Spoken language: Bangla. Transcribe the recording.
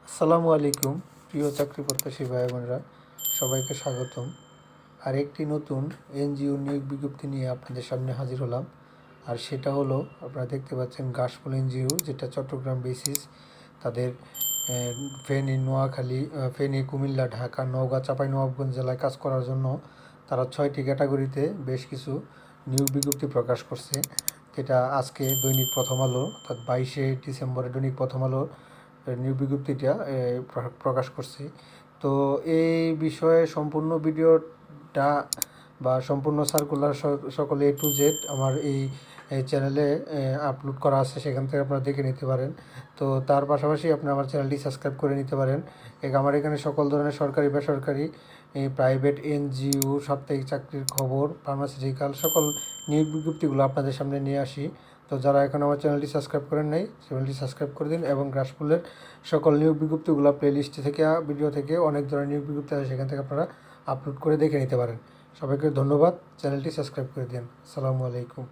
আসসালামু আলাইকুম প্রিয় চাকরি প্রত্যাশী ভাই বোনেরা, সবাইকে স্বাগতম। আর একটি নতুন এনজিও নিয়োগ বিজ্ঞপ্তি নিয়ে আপনাদের সামনে হাজির হলাম। আর সেটা হলো, আপনারা দেখতে পাচ্ছেন গাশফুল এনজিও, যেটা চট্টগ্রাম বেসিস। তাদের ফেনী, নোয়াখালী, ফেনী, কুমিল্লা, ঢাকা, নওগাঁ, চাঁপাইনবাবগঞ্জ জেলায় কাজ করার জন্য তারা 6টি ক্যাটাগরিতে বেশ কিছু নিয়োগ বিজ্ঞপ্তি প্রকাশ করছে, যেটা আজকে দৈনিক প্রথম আলো অর্থাৎ 22শে ডিসেম্বরে দৈনিক প্রথম আলো নিয়োগ বিজ্ঞপ্তিটা প্রকাশ করছি। তো এই বিষয়ে সম্পূর্ণ ভিডিওটা বা সম্পূর্ণ সার্কুলার সকলে A to Z আমার এই চ্যানেলে আপলোড করা আছে, সেখান থেকে আপনারা দেখে নিতে পারেন। তো তার পাশাপাশি আপনি আমার চ্যানেলটি সাবস্ক্রাইব করে নিতে পারেন। আমার এখানে সকল ধরনের সরকারি বেসরকারি প্রাইভেট এনজিও, সাপ্তাহিক চাকরির খবর, ফার্মাসিউটিক্যাল সকল নিয়োগ বিজ্ঞপ্তিগুলো আপনাদের সামনে নিয়ে আসি। তো যারা এখন আমার চ্যানেলটি সাবস্ক্রাইব করেন নাই, চ্যানেলটি সাবস্ক্রাইব করে দিন এবং গাশফুলের সকল নিয়োগ বিজ্ঞপ্তিগুলো প্লেলিস্ট থেকে, ভিডিও থেকে অনেক ধরনের নিয়োগ বিজ্ঞপ্তি আছে, সেখান থেকে আপনারা আপলোড করে দেখে নিতে পারেন। সবাইকে ধন্যবাদ। চ্যানেলটি সাবস্ক্রাইব করে দিন। আসসালামু আলাইকুম।